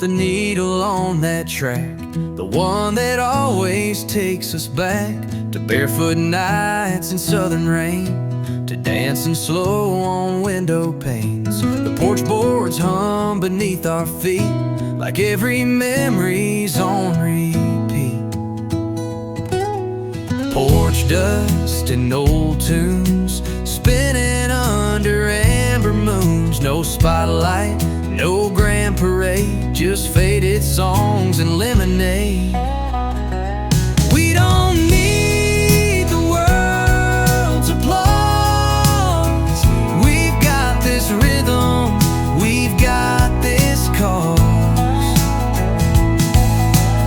the needle on that track, the one that always takes us back to barefoot nights in southern rain, to dancing slow on window panes. The porch boards hum beneath our feet like every memory's on repeat. Porch dust and old tunes spinning under amber moons. No spotlight, no grand parade, just faded songs and lemonade. We don't need the world's applause. We've got this rhythm, we've got this cause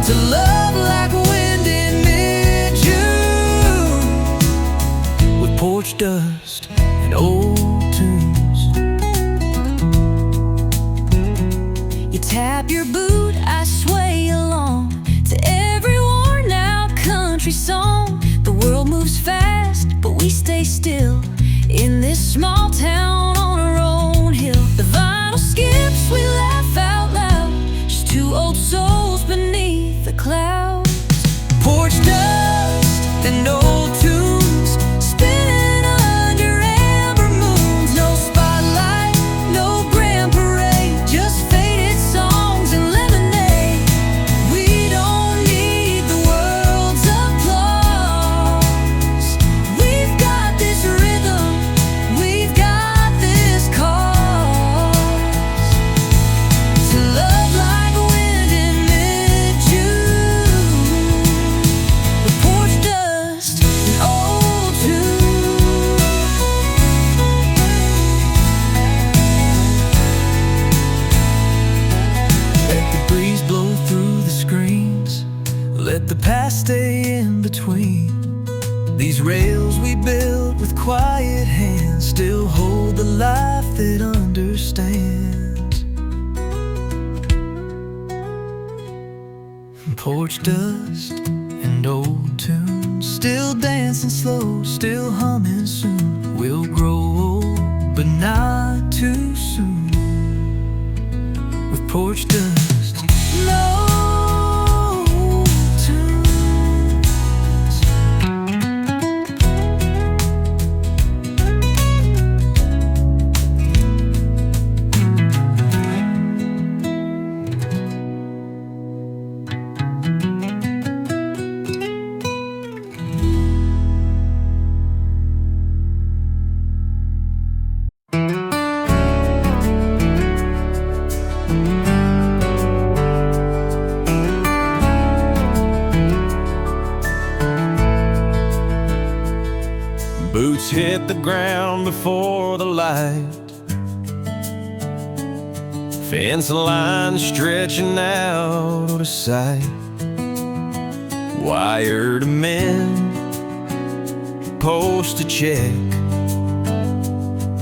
to love like wind in mid-June, with porch dust and old tunes. You tap your boot, I sway along to every worn out country song. The world moves fast, but we stay still in this small town on our own hill. The vinyl skips, we laugh out loud, just two old souls beneath the clouds. Porch dust and old tunes spinning under amber moons. No spotlight, no grand parade, just faded songs and lemonade. We don't need the world's applause. We've got this rhythm, we've got this cause to love like wind in mid-June, with porch dust and old tunes. Let the breeze blow through the screens, let the past stay in between. These rails we built with quiet hands still hold the life that understands. Porch dust and old tunes, still dancing slow, still humming soon. We'll grow old, but not too soon, with porch dust and old tunes. Boots hit the ground before the light, fence line stretching out of sight. Wire to mend, post a check,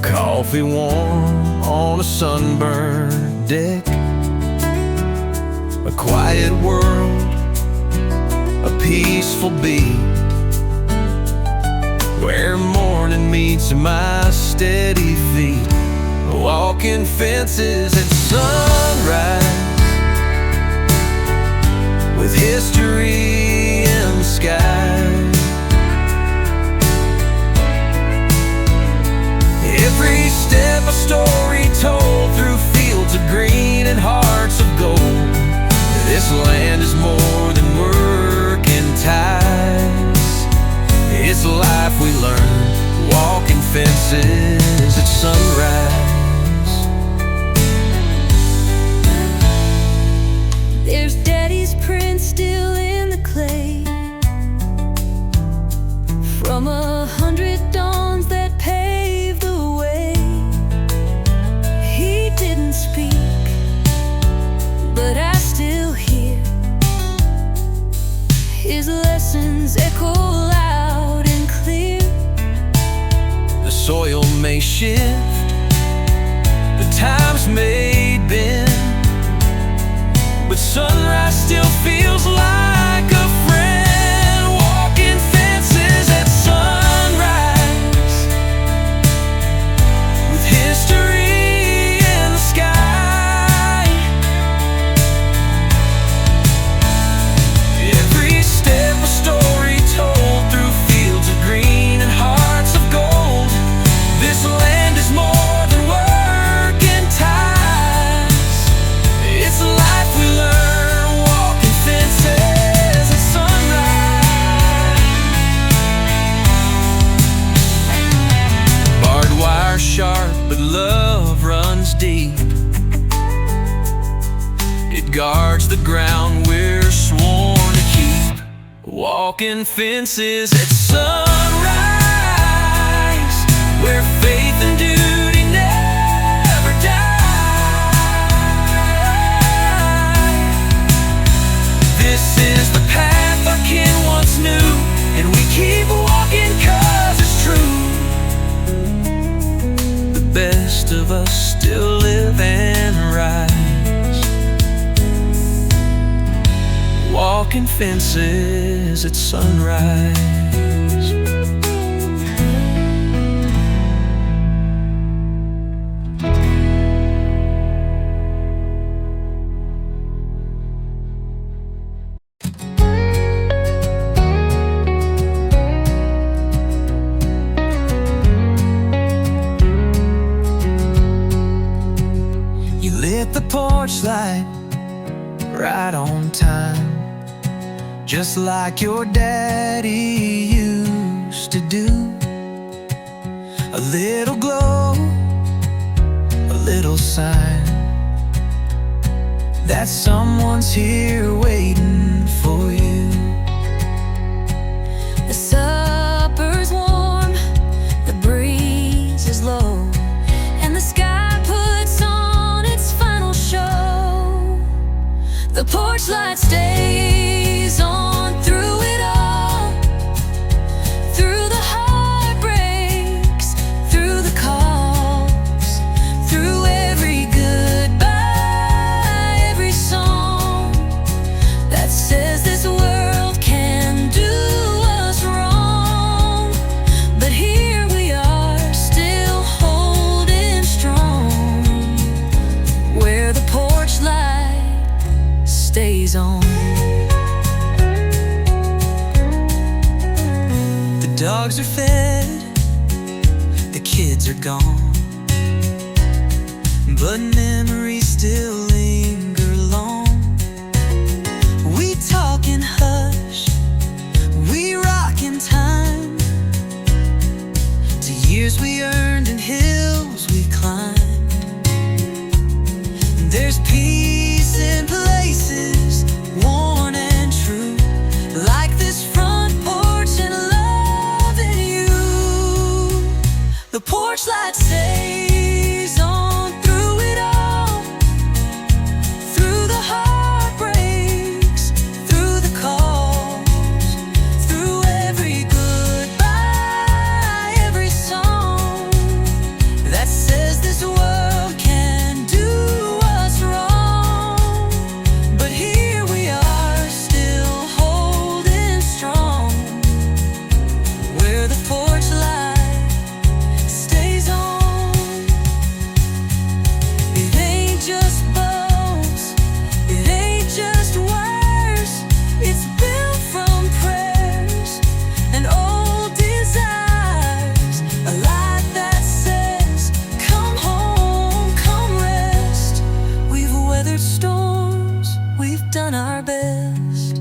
coffee warm on a sunburned deck. A quiet world, a peaceful beat, where morning meets my steady feet. Walking fences at sunrise, with history in the sky. Every step a story told through fields of green and hearts of gold. This land is more than work and ties, it's life we learn, walking fences at sunrise. There's Daddy's print still in the clay, from 100 dawns that paved the way. He didn't speak, but I still hear his lessons echo loud and clear. The soil may shift, the times may bend, but sunrise still feels like a friend. Walking fences at sunrise, with history in the sky. ground we're sworn to keep. Walking fences at sunrise, where faith and duty never die. This is the path our kin once knew, and we keep walking 'cause it's true. The best of us still live and rise, walking fences at sunrise. You lit the porch light right on time, just like your daddy used to do. A little glow, a little sign that someone's here waiting for you. The supper's warm, the breeze is low, and the sky puts on its final show. The porch light stays on through it all, through the heartbreaks, through the calls, through every goodbye, every song that says this world can do us wrong. But here we are, still holding strong, where the porch light stays on. The dogs are fed, the kids are gone, but memories still linger long. We talk in hush, we rock in time, to years we earned and hills we climbed. There's peace in places worn and true, like this front porch and love in you. The porch light stays on through it all, through the heartbreaks, through the calls, through every goodbye, every song that says this world can do us wrong. But here we are, still holding strong, where the porch light stays on. It ain't just bones, it ain't just words, it's built from prayers and old desires. A light that says, come home, come rest. We've weathered storms, we've done our best.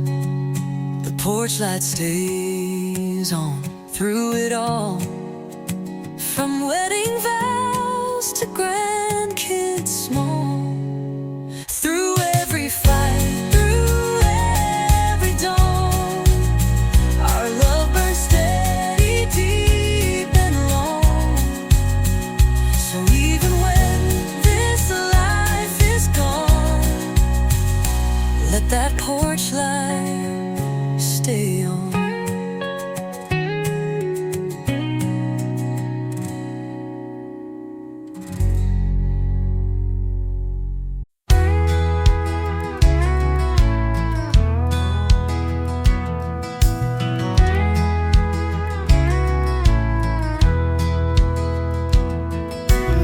The porch light stays on through it all, from wedding vows to grandkids small, through every fight, through every dawn. Our love burns steady, deep and long. So even when this life is gone, let that porch light stay on.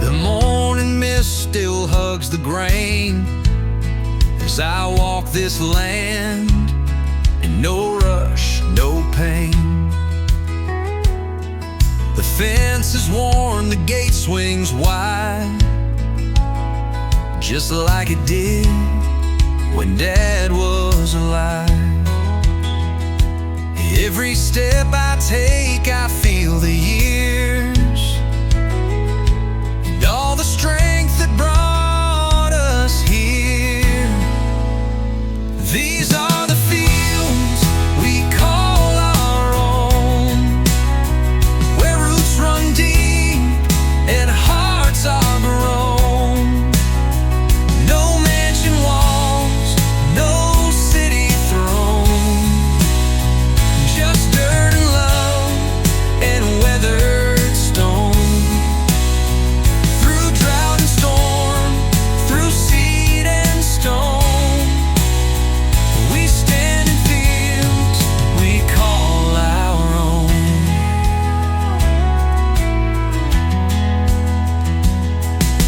The morning mist still hugs the grain as I walk this land, and no rush, no pain. The fence is worn, the gate swings wide, just like it did when Dad was alive. Every step I take, I feel the years and all the strength that brought us here. These are the fields we call our own, where roots run deep and hearts are grown. No mansion walls, no city throne, just dirt and love and weathered stone. Through drought and storm, through seed and stone, we stand in fields we call our own.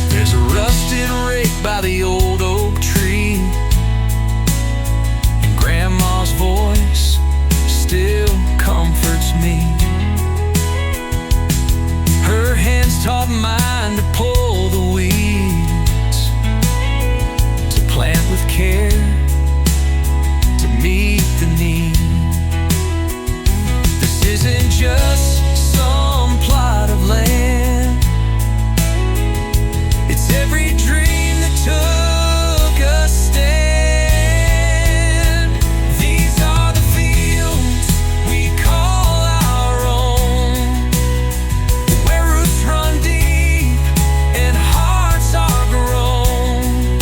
There's a rusted rake by the old oak tree, and Grandma's voice still comforts me. Her hands taught mine to pull the weeds, to plant with care, to meet the need. This isn't just some plot of land, it's every dream that took a stand. These are the fields we call our own, where roots run deep and hearts are grown.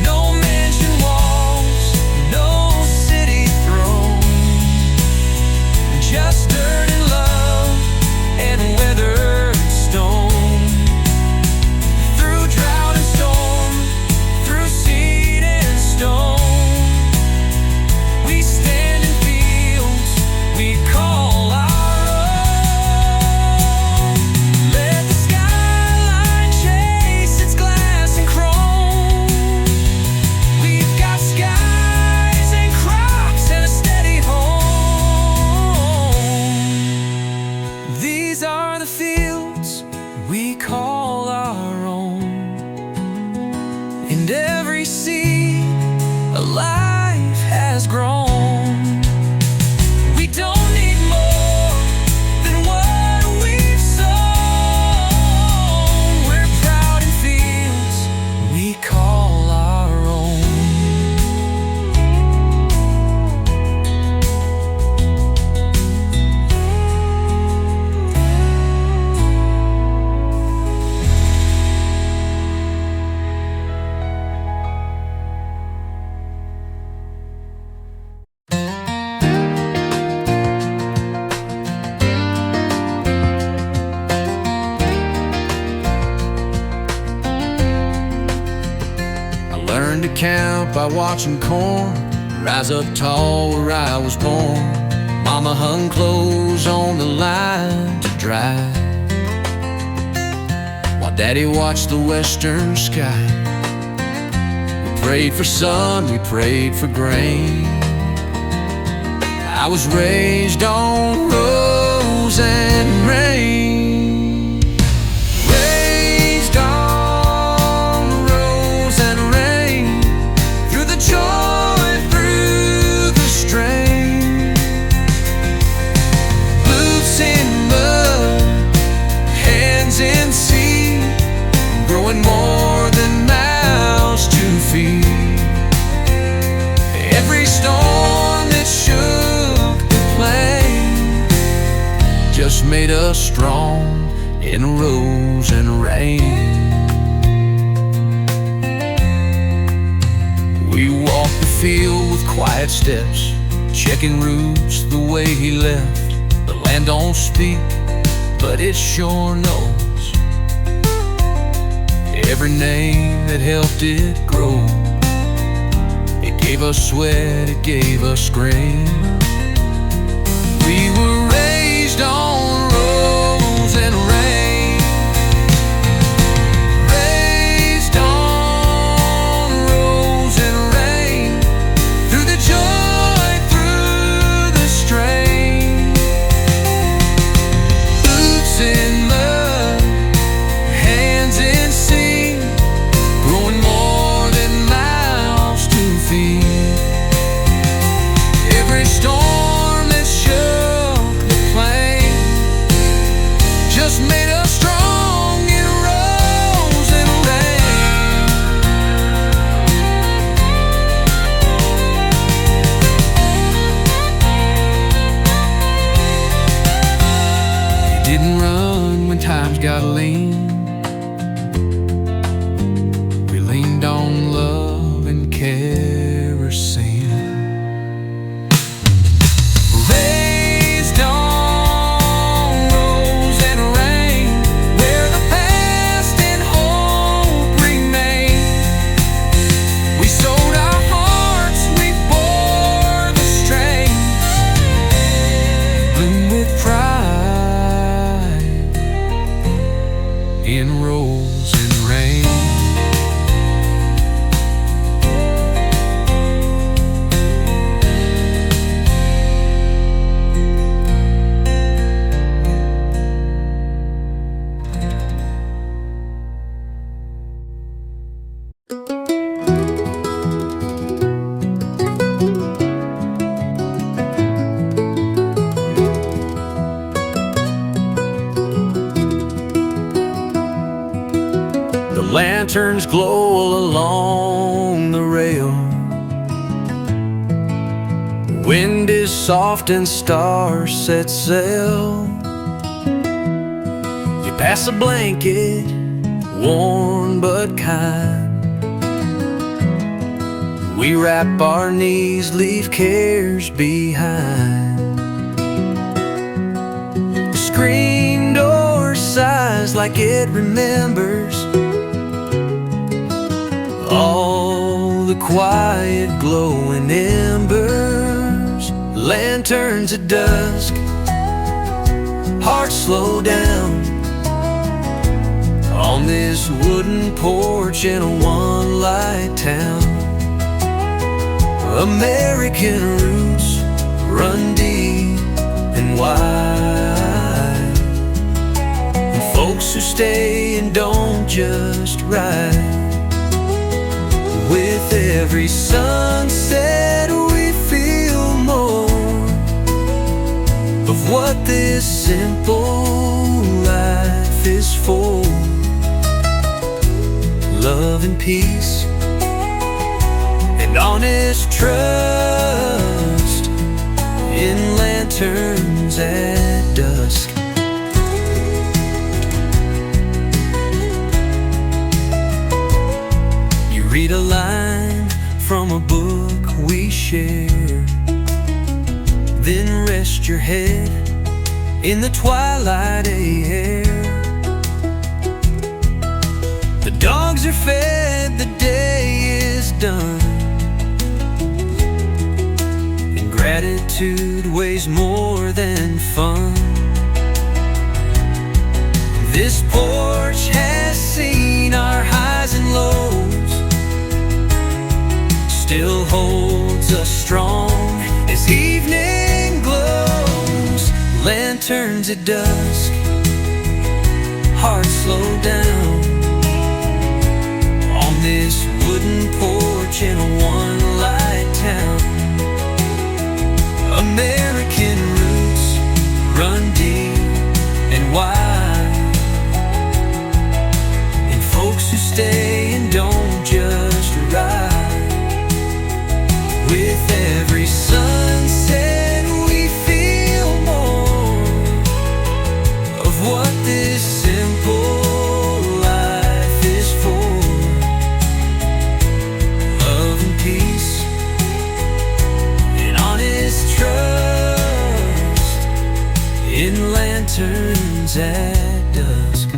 No mansion walls, no city throne, just dirt and love and weathered stone. Through drought and storm, through seed and stone, we stand in fields we call our own. Let the skyline chase its glass and chrome. We've got skies and crops and a steady home. These are the fields we call our own, and every seed alive has grown. We don't need more than what we've sown. We're proud in fields we call our own. I learned to count by watching corn rise up tall where I was born. Mama hung clothes on the line to dry, while Daddy watched the western sky. We prayed for sun, we prayed for grain. I was raised on rose and rain. Raised on rose and rain, through the joy, through the strain. Boots in mud, hands in seed, growing more than mouths to feed. Every storm that shook the plain just made us strong in rose and rain. We walked the field with quiet steps, checking roots the way he left. The land don't speak, but it sure knows every name that helped it grow. It gave us sweat, it gave us grain. We were raised on rose and rain. Raised on rose and rain, through the joy, through the strain. Boots in mud, hands in seed, growing more than mouths to feed. Every storm that shook lanterns glow along the rail. Wind is soft and stars set sail. You pass a blanket, warm but kind. We wrap our knees, leave cares behind. The screen door sighs like it remembers all the quiet glowing embers. Lanterns at dusk, hearts slow down on this wooden porch in a one-light town. American roots run deep and wide, and folks who stay and don't just ride. With every sunset we feel more of what this simple life is for. Love and peace and honest trust in lanterns at dusk. You read a line from a book we share, then rest your head in the twilight air. The dogs are fed, the day is done, and gratitude weighs more than fun. This porch has seen our highs and lows, still holds us strong as evening glows. Lanterns at dusk, hearts slow down on this wooden porch in a one-light town. American roots run deep and wide, and folks who stay and don't just ride. With every sunset we feel more of what this simple life is for. Love and peace and honest trust in lanterns at dusk.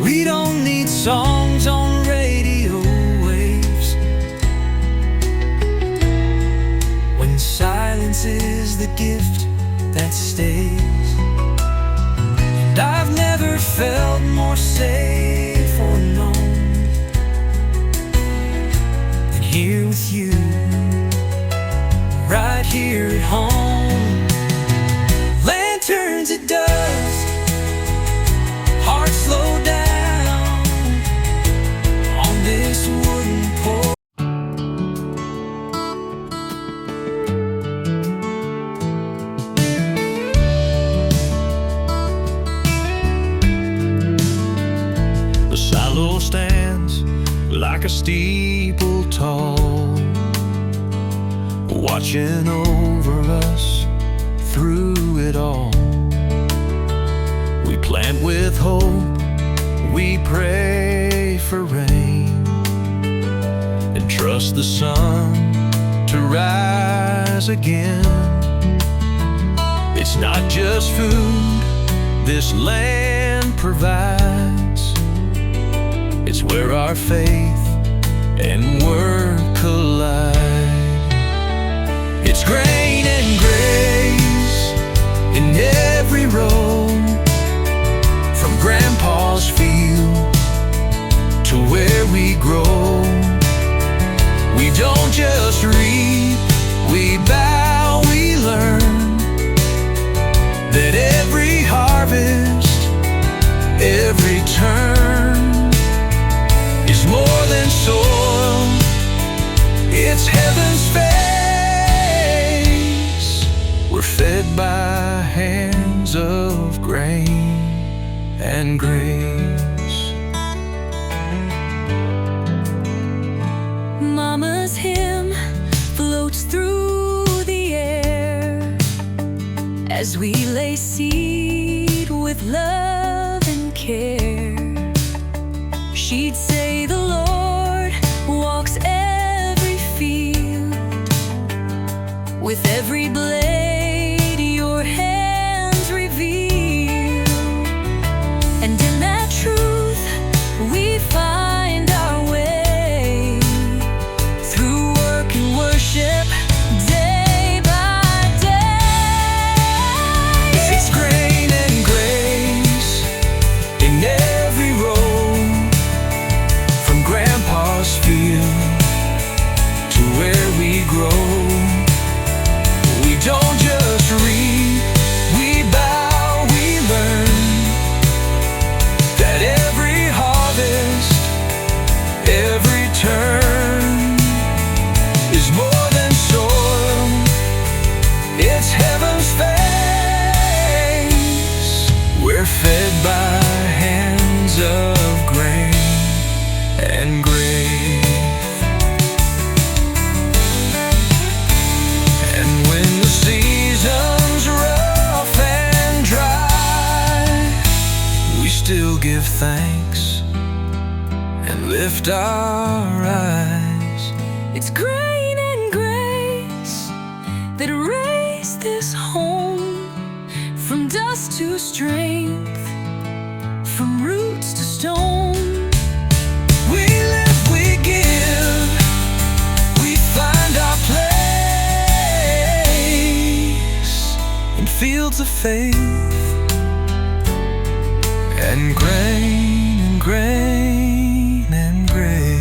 We don't need songs on radio waves when silence is the gift that stays. And I've never felt more safe or known than here with you, right here at home. Lanterns at dusk, hearts slow down on this wooden porch. The silo stands like a steeple tall, watching over us through it all. We plant with hope, we pray for rain, and trust the sun to rise again. It's not just food this land provides, it's where our faith and work collide. It's grain and grace in every row, from Grandpa's field to where we grow. We don't just reap, we bow, we learn that every harvest, every turn is more than soil, it's heaven's hands of grain and grace. Mama's hymn floats through the air as we lay seed with love and care. She'd say the Lord walks every field, with every blade your hands reveal. And in that truth we find our way, through work and worship, day by day. It's grain and grace in every row, from Grandpa's field to where we grow. We don't just read, we bow, we learn that every harvest, every turn is more than soil, it's heaven's face. We're fed by hands of grain and grace. And when the season's rough and dry, we still give thanks and lift our eyes. It's grain and grace that raised this home, from dust to strength, from roots to stone. We live, we give, we find our place in fields of faith and grain and grain and grace.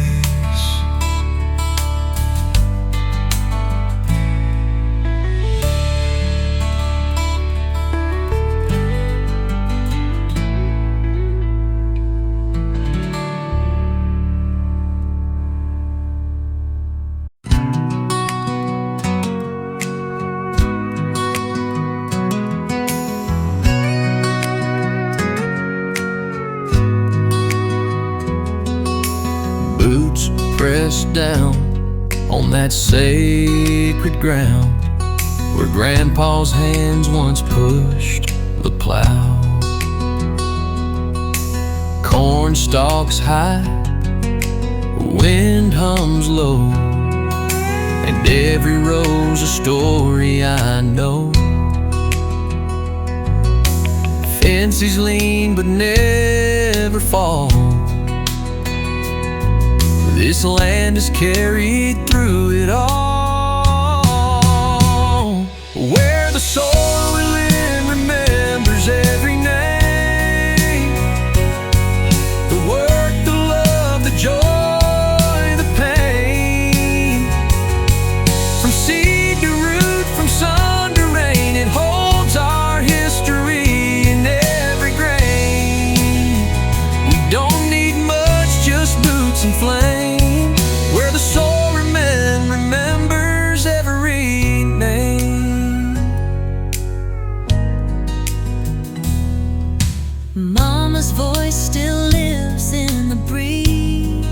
Boots pressed down on that sacred ground where Grandpa's hands once pushed the plow. Corn stalks high, wind hums low, and every row's a story I know. Fences lean but never fall. This land is carried through it all. Where the soil in remembers every name, the work, the love, the joy, the pain. From seed to root, from sun to rain, it holds our history in every grain. We don't need much, just boots and flame. Where the soul remembers every name. Mama's voice still lives in the breeze,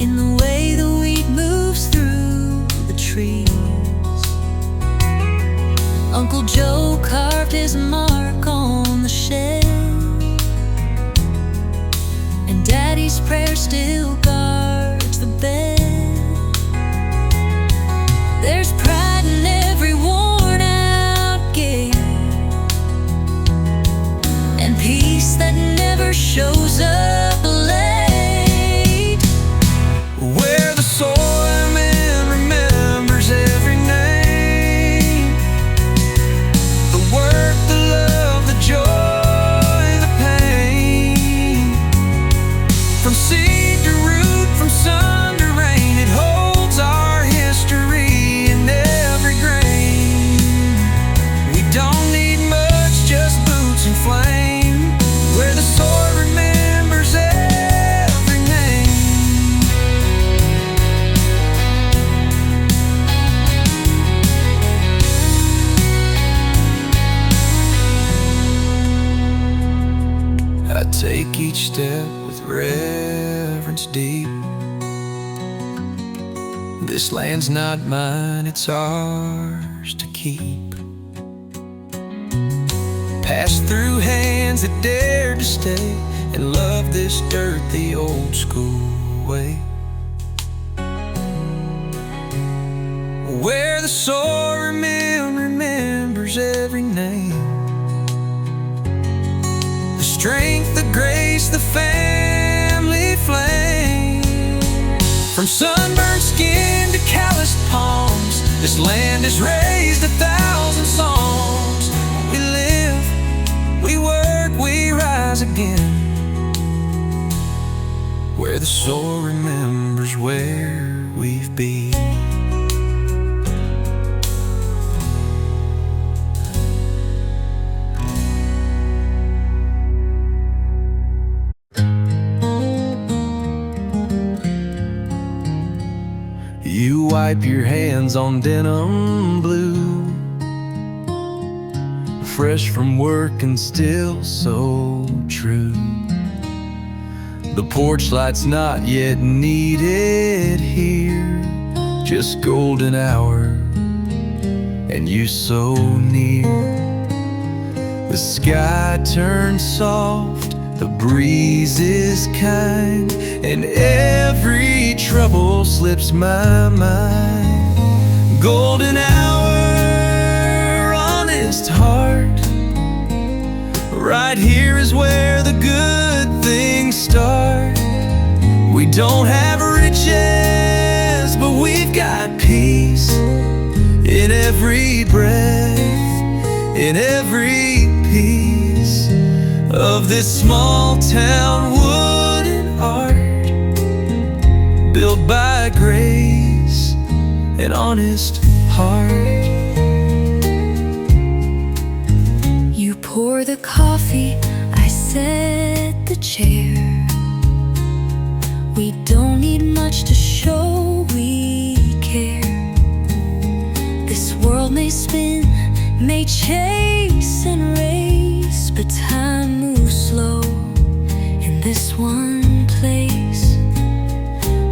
in the way the wheat moves through the trees. Uncle Joe carved his mark on the shed, and Daddy's prayer still guards the bed. There's pride in every worn out gate, and peace that never shows up late. Where the soil remembers every name, the work, the love, the joy, the pain. From seed to root, from sun to rain, it holds our history in every grain. We don't need much, just boots and flame. Where the soil remembers take each step with reverence deep. This land's not mine, it's ours to keep. Passed through hands that dared to stay and love this dirt the old school way, where the soul remembers every name. The strength, the grace, the family flame. From sunburned skin to calloused palms, this land has raised 1,000 songs. We live, we work, we rise again, where the soul remembers where we've been. You wipe your hands on denim blue, fresh from work and still so true. The porch light's not yet needed here, just golden hour and you so near. The sky turns soft, the breeze is kind, and every trouble slips my mind. Golden hour, honest heart, right here is where the good things start. We don't have riches, but we've got peace in every breath, in every piece of this small town wooden art, built by grace and honest heart. You pour the coffee, I set the chair. We don't need much to show we care. This world may spin, may chase and race, but time moves slow in this one place.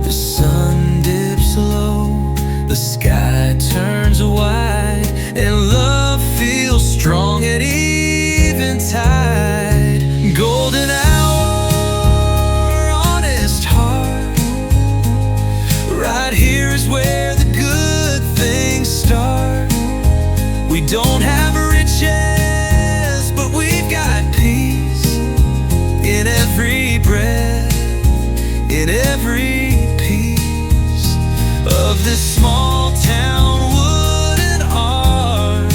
The sun dips low, the sky turns wide, and love feels strong at eventide. Golden hour, honest heart, right here is where the good things start. We don't have riches, but we've got peace in every breath, in every piece of this small town wooden art,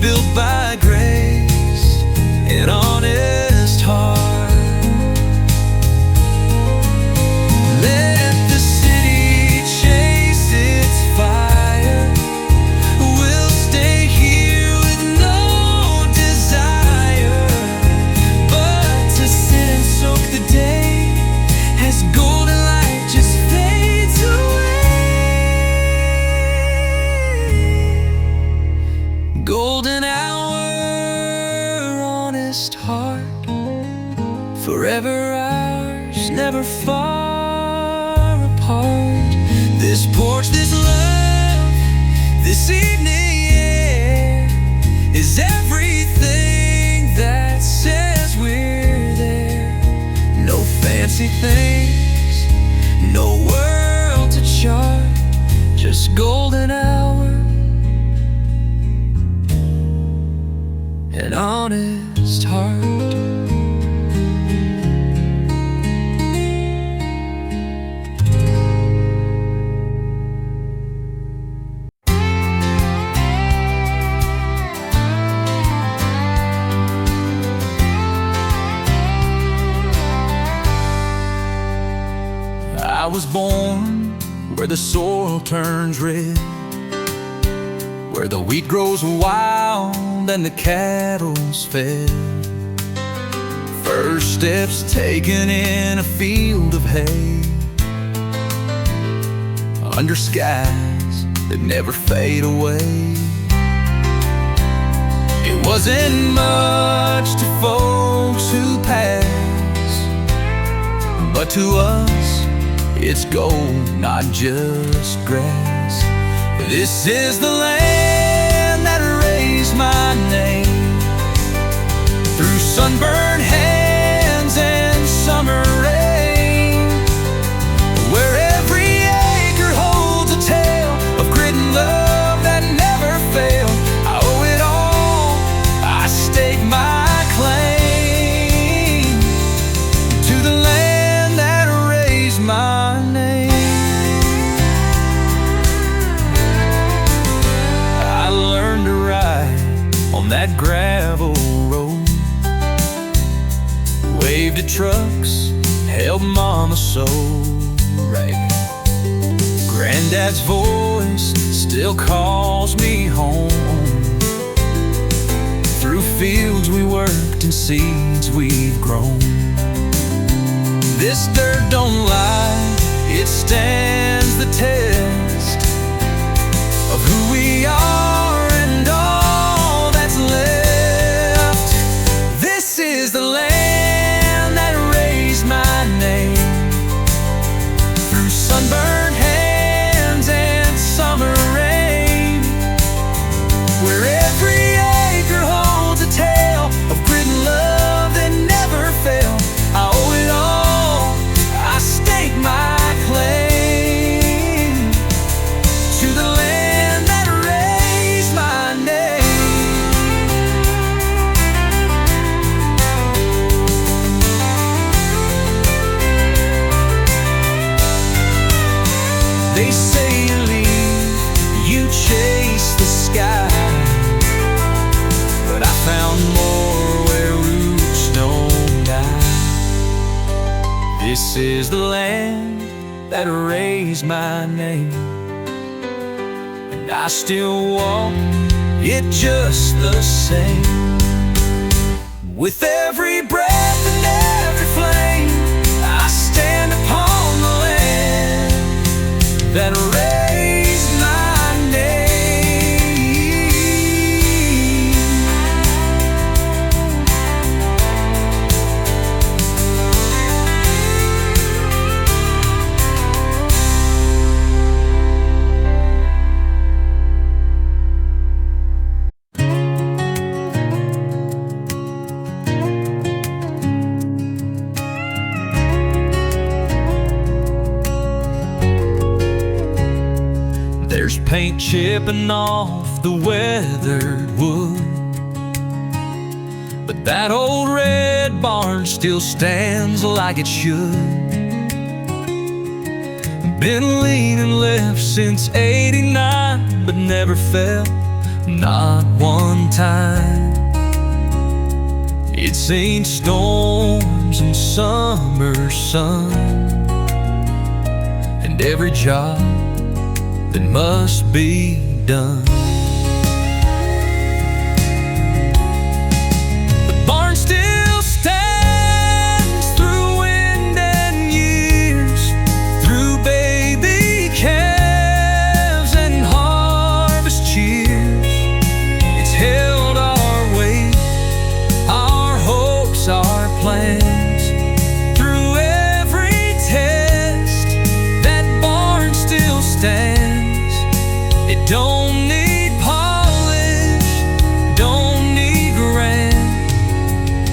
built by grace and honest heart. Let the city chase its fire, we'll stay here with no desire but to sit and soak the day as golden light just fades away. Golden hour, honest heart, forever ours, never far apart. This porch, this love, this evening air is everything that says we're there. No fancy things, no world to chart, just golden hour and honest heart. I was born where the soil turns red, where the wheat grows wild and the cattle's fed. First steps taken in a field of hay, under skies that never fade away. It wasn't much to folks who passed, but to us it's gold, not just grass. This is the land that raised my name. Through sunburned hands and summer rain, where every acre holds a tale of grit and love that never failed. I owe it all, I stake my claim to the land that raised my name. I learned to ride on that gravel road, waved at trucks, held mama so right. Granddad's voice still calls me home. Through fields we worked and seeds we've grown. This dirt don't lie, it stands the test of who we are and all that's left. This is the land that raised my name. Through sunburned hands and summer rain, where every acre holds a tale of grit and love that never failed. I owe it all, I stake my claim to the land that raised my name. They say you leave, you chase the sky, but I found more where roots don't die. This is the land that raised my name, and I still walk it just the same. With every breath and every flame, I stand upon the land that raised my name. There's paint chipping off the weathered wood, but that old red barn still stands like it should. Been leaning left since '89, but never fell, not one time. It's seen storms and summer sun, and every job that must be done. The barn still stands through wind and years, through baby calves and harvest cheers. It's held our weight, our hopes, our plans. Through every test, that barn still stands. It don't need polish, don't need grand.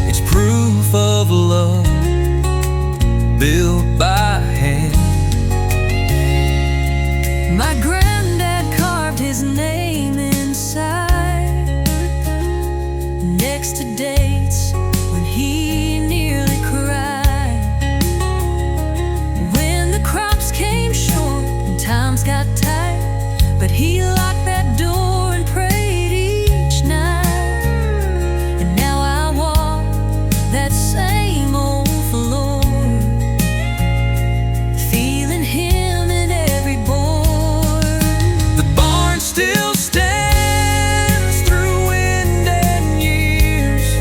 It's proof of love built by hand. My granddad carved his name inside, next to dates when he nearly cried. When the crops came short and times got tight, but he locked that door and prayed each night. And now I walk that same old floor, feeling him in every bore. The barn still stands through wind and years,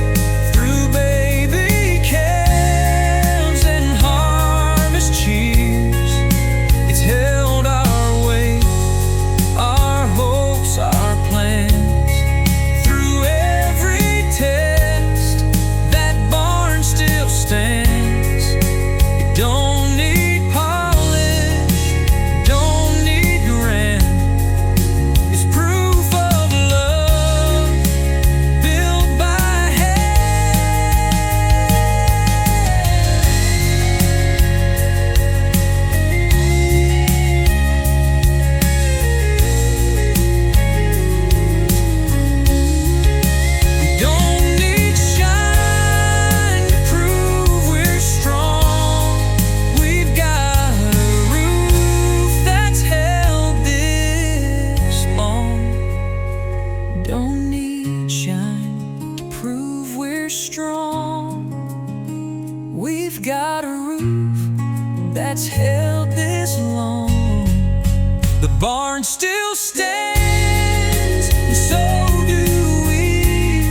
we've got a roof that's held this long. The barn still stands, and so do we,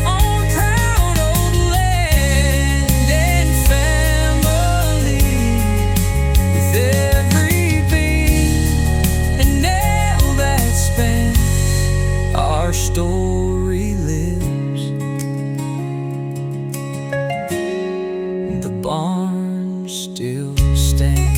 on proud old land and family. With every beam and nail that span, our story lives. The barn still stands.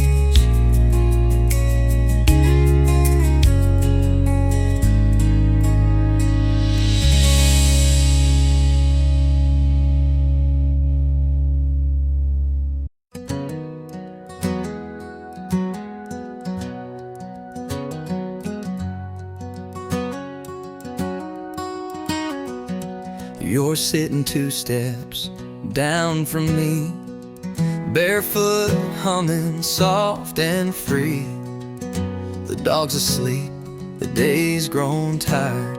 You're sitting 2 steps down from me, barefoot, humming, soft and free. The dog's asleep, the day's grown tired,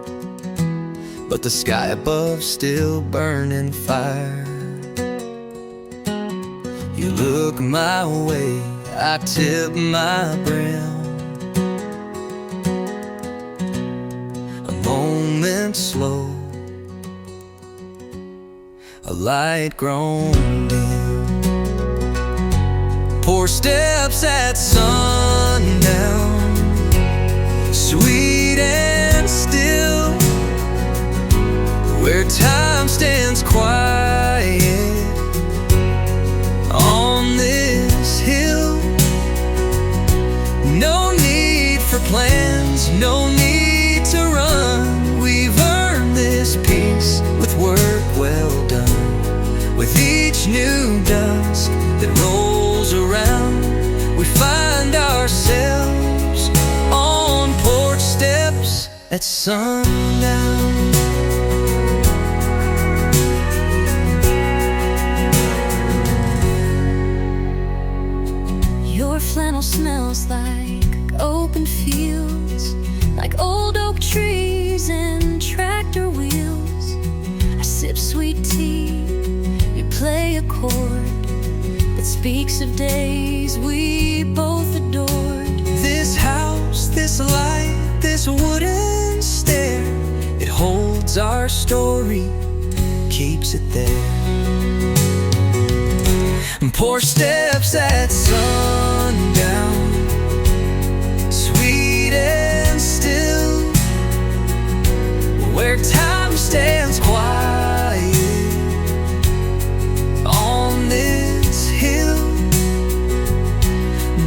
but the sky above's still burning fire. You look my way, I tip my brim. A moment slow, a light grown dim. Poor steps at sundown, sweet and still, where time stands quiet on this hill. No need for plans, no need to run. We've earned this peace with work well done. With each new dusk that rolls around, we find ourselves on porch steps at sundown. Your flannel smells like open fields, like old oak trees and tractor wheels. I sip sweet tea, you play a chord that speaks of days we both adored. This house, this light, this wooden stair, it holds our story, keeps it there. And poor steps at sundown, sweet and still, where time stands quiet on this hill.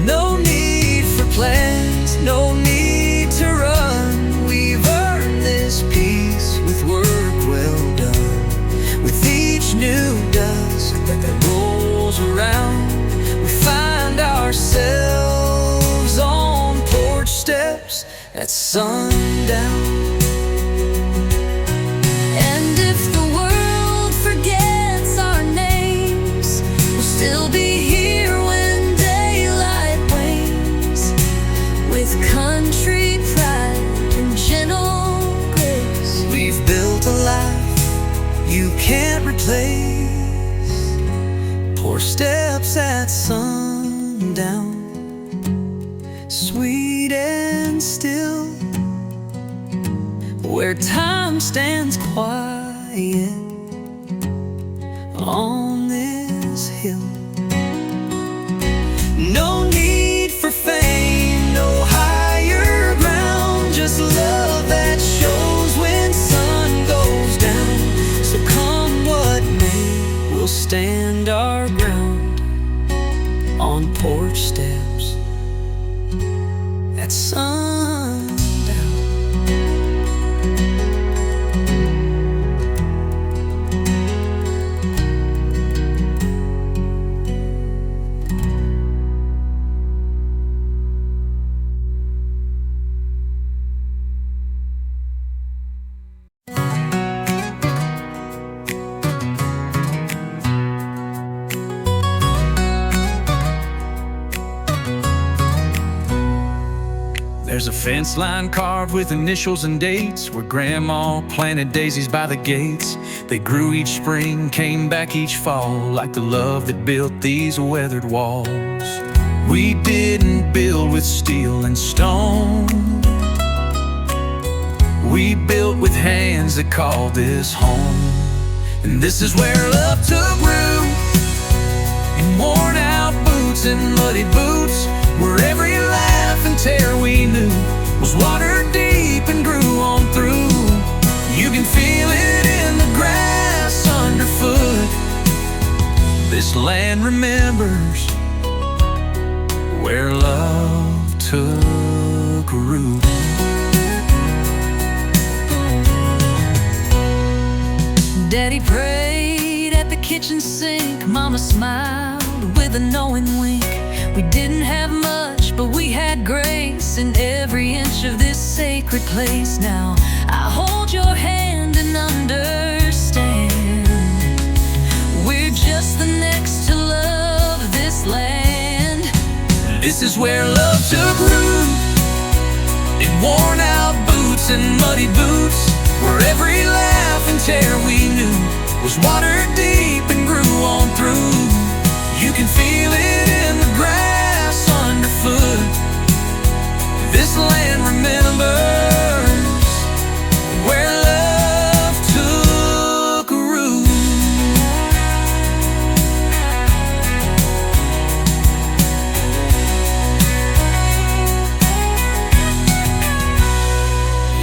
No need for plans, no need to run. We've earned this peace with work well done. With each new dusk that rolls around, we find ourselves on porch steps at sundown. And if the world forgets our names, we'll still be here when daylight wanes. With country pride and gentle grace, We've built a life you can't replace. Poor steps at sundown, sweet and still, where time stands quiet on this hill. No need for fame, no higher ground, just love that shows when sun goes down. So come what may, we'll stand our ground on porch steps at sundown. a fence line carved with initials and dates, where Grandma planted daisies by the gates. They grew each spring, came back each fall, like the love that built these weathered walls. We didn't build with steel and stone. We built with hands that called this home. And this is where love took root, in worn out boots and muddy boots, where every laugh and tear we knew was water deep and grew on through. You can feel it in the grass underfoot. This land remembers where love took root. Daddy prayed at the kitchen sink, Mama smiled with a knowing wink. We didn't have much, but we had grace in every inch of this sacred place. Now I hold your hand and understand, we're just the next to love this land. This is where love took root, in worn out boots and muddy boots, where every laugh and tear we knew was water deep and grew on through. You can feel it in the grass underfoot. This land remembers where love took root.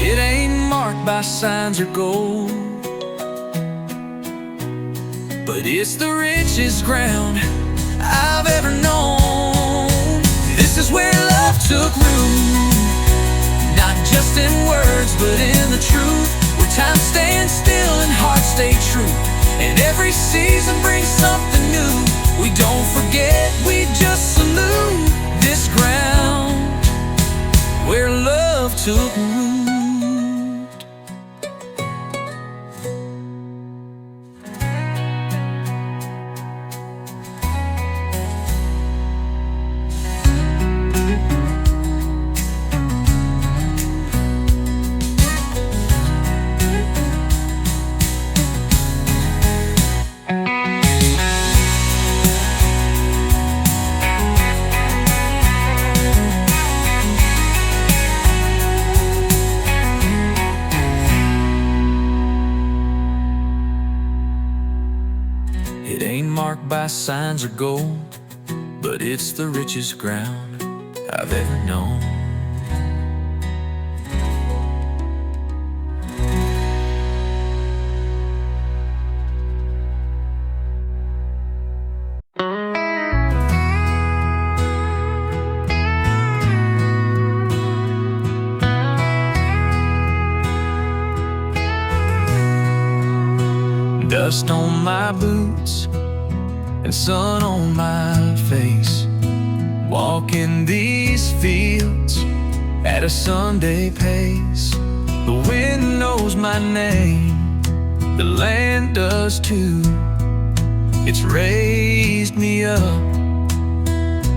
It ain't marked by signs or gold, but it's the richest ground I've ever known. This is where love took root, not just in words but in the truth, where time stands still and hearts stay true, and every season brings something new. We don't forget, we just salute this ground where love took root. It ain't marked by signs or gold, but it's the richest ground I've ever known. Dust on my boots and sun on my face, walking these fields at a Sunday pace. The wind knows my name, the land does too. It's raised me up,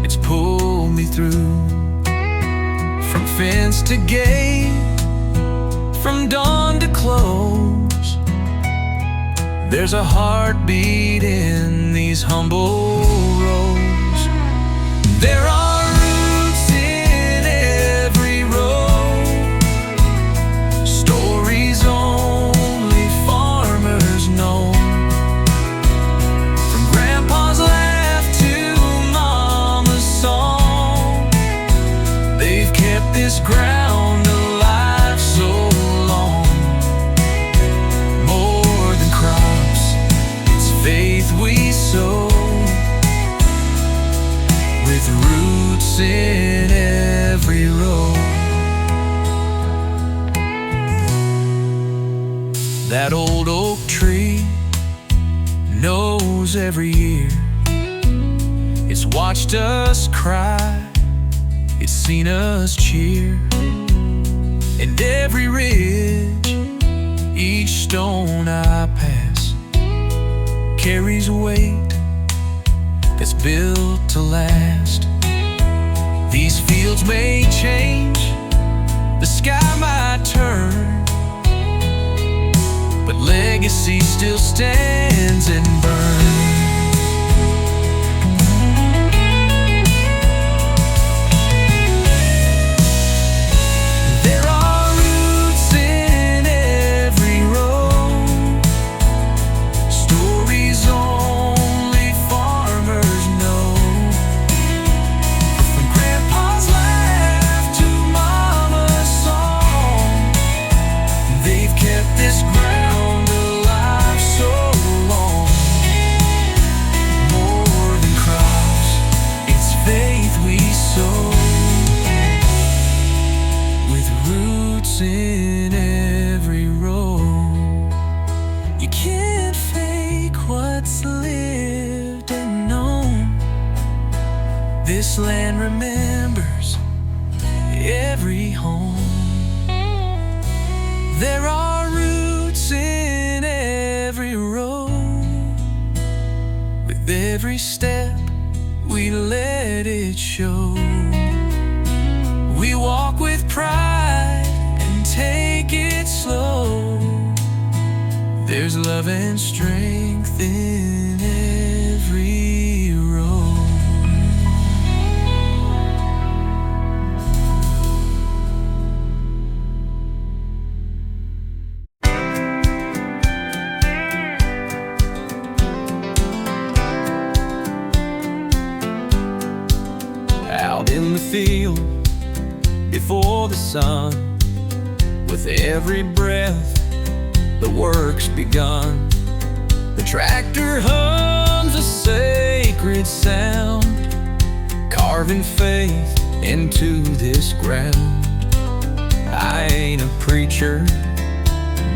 it's pulled me through, from fence to gate, from dawn to close. There's a heartbeat in these humble roads. There are roots in every road, stories only farmers know. From Grandpa's laugh to Mama's song, they've kept this ground alive so long. Faith we sow, with roots in every road. That old oak tree knows every year. It's watched us cry, it's seen us cheer. And every ridge, each stone I pass, carries a weight that's built to last. These fields may change, the sky might turn, but legacy still stands and burns. There are roots in every road, stories only farmers know. From Grandpa's laugh to Mama's song, they've kept this ground alive so long. More than crops, it's faith we sow, with roots in every row. You can't fake what's lived and known. This land remembers every home. There are roots in every road. With every step we let it show. We walk with pride and take it slow. There's love and strength in every road. Out in the field before the sun, with every breath the work's begun. The tractor hums a sacred sound, carving faith into this ground. I ain't a preacher,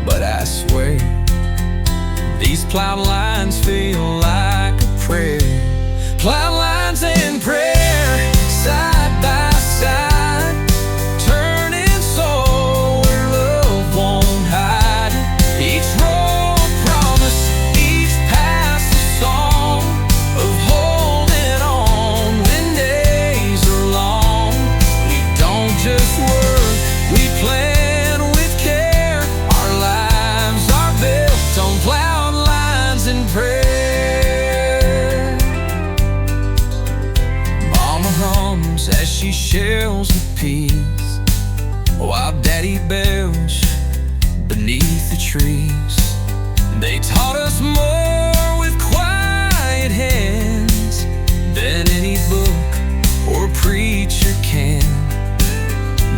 but I swear these plowed lines feel like a prayer. Plowed lines and prayer, side by side, turning soul where love won't hide. Each row a promise, each pass a song of holding on when days are long. We don't just work, we plan with care. Our lives are built on plowed lines and prayer. Mama hums as she shells the peas, while Daddy belch beneath the trees. They taught us more with quiet hands than any book or preacher can.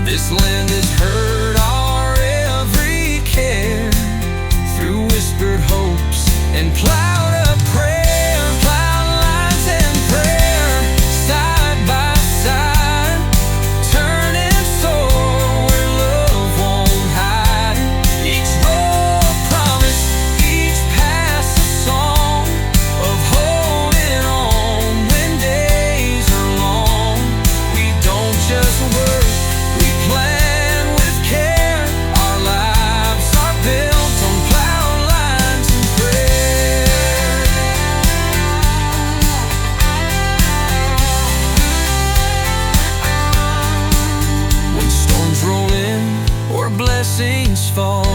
This land has heard our every care, through whispered hopes and plowed up prayer. Plowed lines and prayer, side by side, turning soul where love won't hide. Each row a promise, each pass a song of holding on when days are long. We don't just work, we plan with care. Our lives are built on plowed lines and prayer. When storms roll in or blessings fall,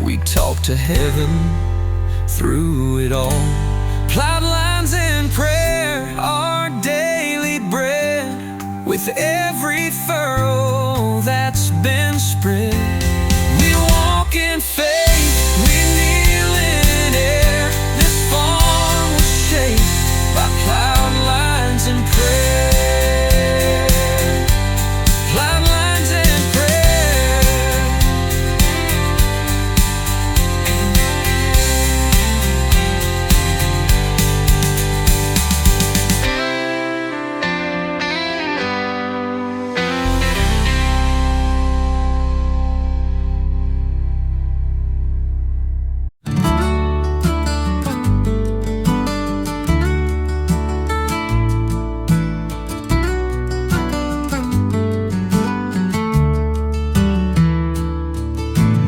we talk to heaven through it all. Plowed lines and prayer, our daily bread. With every furrow that's been spread, we walk in faith, we kneel in air. This farm was shaped by plowed lines and prayer. Plowed lines and prayer.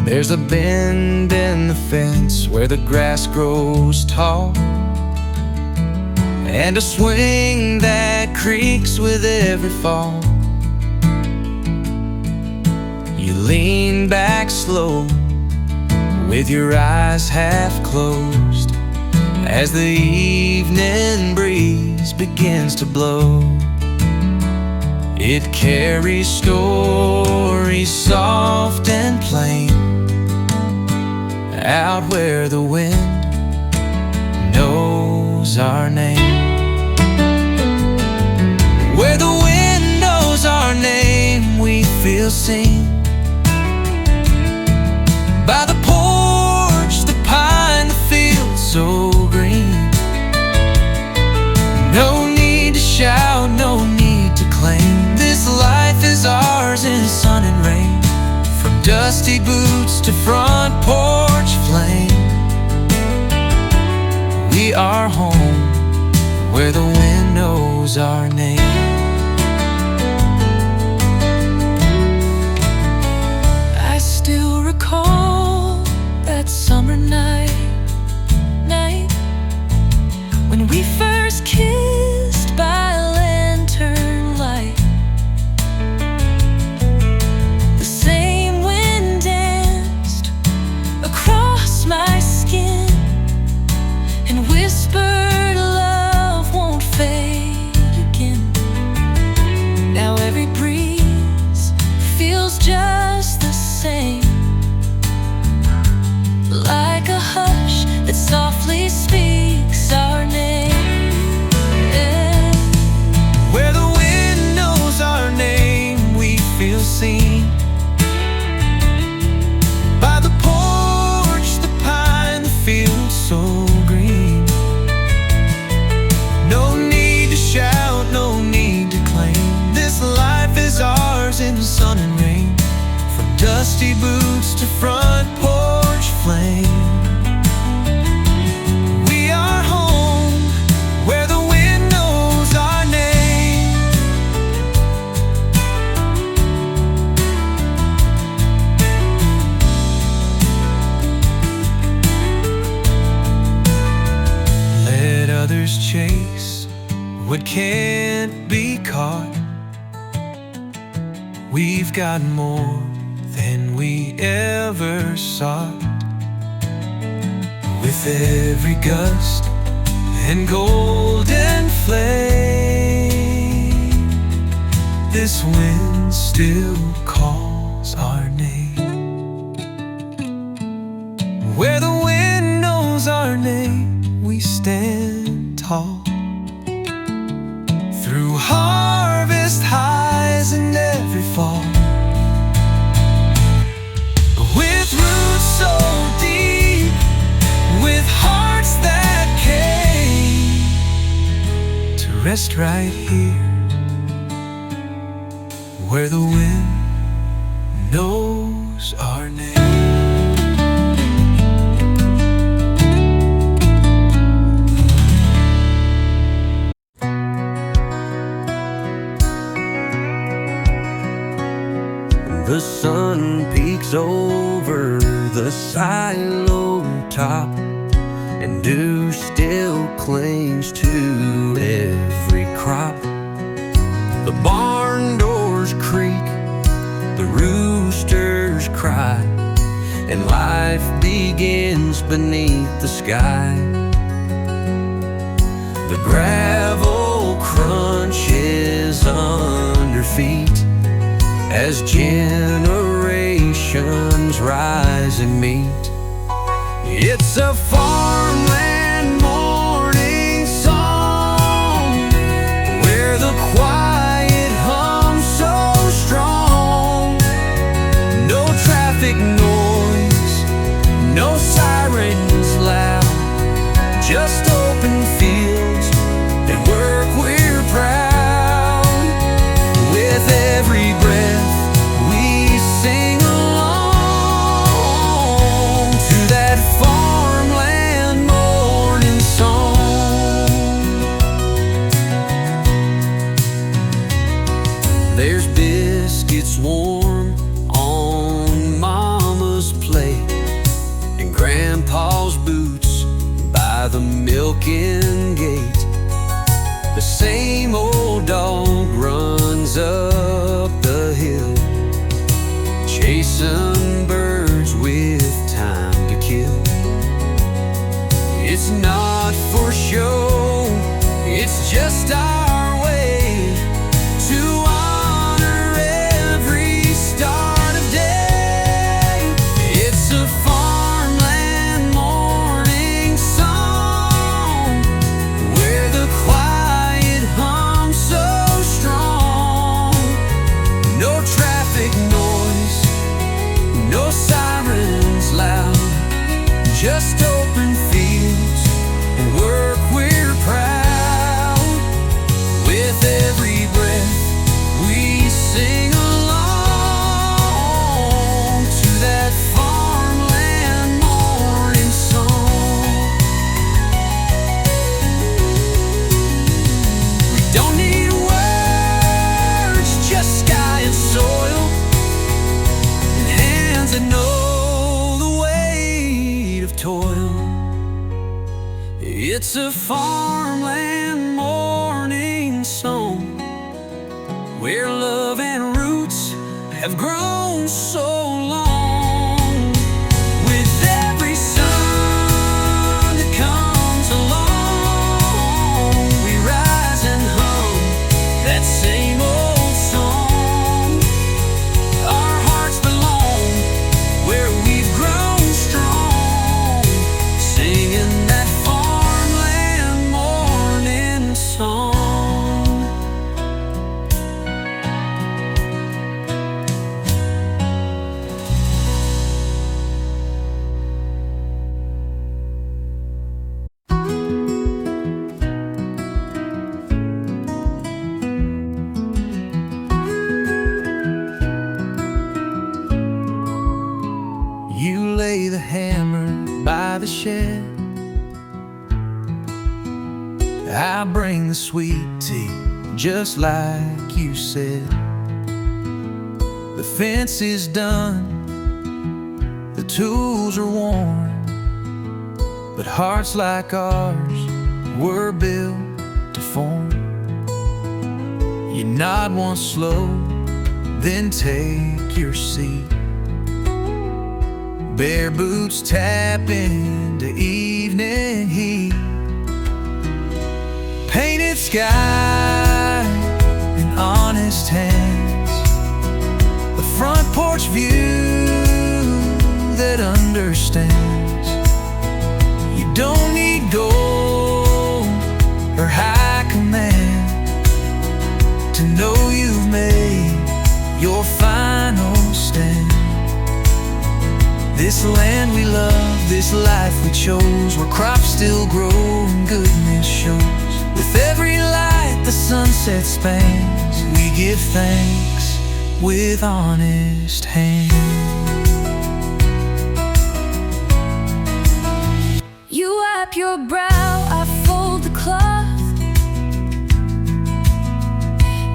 There's a bend in the fence where the grass grows tall, and a swing that creaks with every fall. You lean back slow, with your eyes half closed, as the evening breeze begins to blow. It carries stories soft and plain, out where the wind knows our name. Where the wind knows our name, we feel seen. By the porch, the pine, the field so green. No need to shout, no need to claim. This life is ours in sun and rain. From dusty boots to front porch flame, we are home where the wind knows our name. I still recall that summer night when we first kissed by lantern light. The same wind danced across my skin and whispered love won't fade again. Now every breeze feels just the same, like a hush that softly speaks our name. Yeah. Where the wind knows our name, we feel seen. By the porch, the pine, the field so green. No need to shout, no need to claim. This life is ours in the sun and rain. From dusty boots to front porch flame, we are home where the wind knows our name. Let others chase what can't be caught. We've got more than we ever sought. With every gust and golden flame, this wind still calls our name. Where the wind knows our name, we stand tall. Through harvest highs and every fall, with roots so deep, with hearts that came to rest right here, where the wind knows our name. The sun peeks over the silo top, and dew still clings to every crop. The barn doors creak, the roosters cry, and life begins beneath the sky. The gravel crunches under feet as generations rise and meet. It's a farmland morning song, where the quiet hums so strong. No traffic noise, no sirens loud, just open fields and work we're proud. With every breath we sing along to that farmland morning song. There's biscuits warm on Mama's plate, and Grandpa's boots by the milking gate. The same old dog runs up the hill, chasing It's not for show, it's just our way to honor every start of day. It's a farmland morning song where the quiet hums so strong. No traffic noise, no sirens loud, just open fields and work we're proud. With every breath we sing along to that farmland morning song. We don't need words, just sky and soil and hands that know the weight of toil. It's a farmland morning song where love and roots have grown so long. With every sun that comes along, we rise and hum that same old song. Our hearts belong where we've grown strong, singing that farmland morning song. You lay the hammer by the shed, I bring the sweet tea, just like you said. The fence is done, the tools are worn, but hearts like ours were built to form. You nod once slow, then take your seat. Bare boots tap into evening heat. Painted sky and honest hands, a front porch view that understands. You don't need gold or high command to know you've made your final stand. This land we love, this life we chose, where crops still grow and goodness shows. With every light the sunset spans, we give thanks with honest hands. You wipe your brow, I fold the cloth.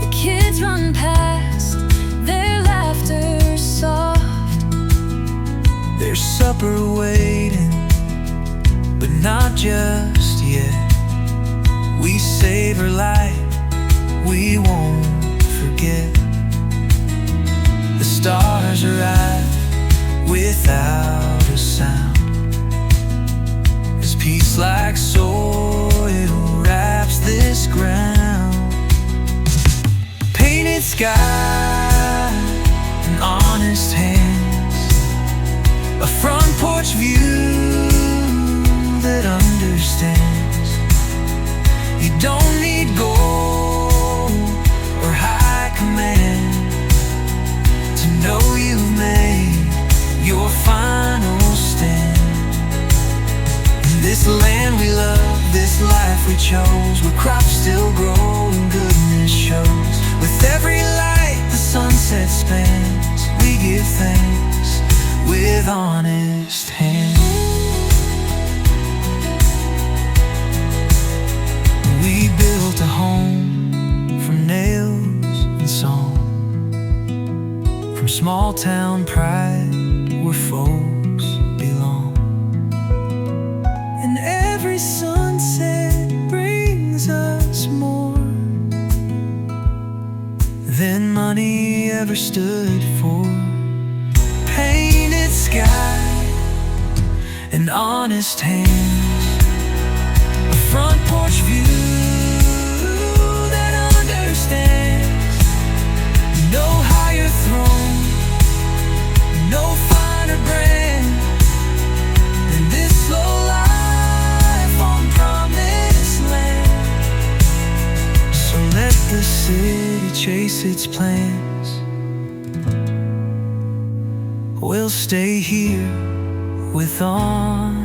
The kids run past, their laughter soft. There's supper waiting, but not just yet. We savor life, we won't forget. The stars arrive without a sound, as peace like soil wraps this ground. Painted sky and honest hands, a front porch view that understands. You don't need gold or high command to know you've made your final stand. In this land we love, this life we chose, where crops still grow and goodness shows. With every light the sunset spans, we give thanks with honest hands. We built a home from nails and song, from small town pride where folks belong. And every sunset brings us more than money ever stood for. Painted sky and honest hands, front porch view that understands. No higher throne, no finer brand than this slow life on promised land. So let the city chase its plans. We'll stay here with on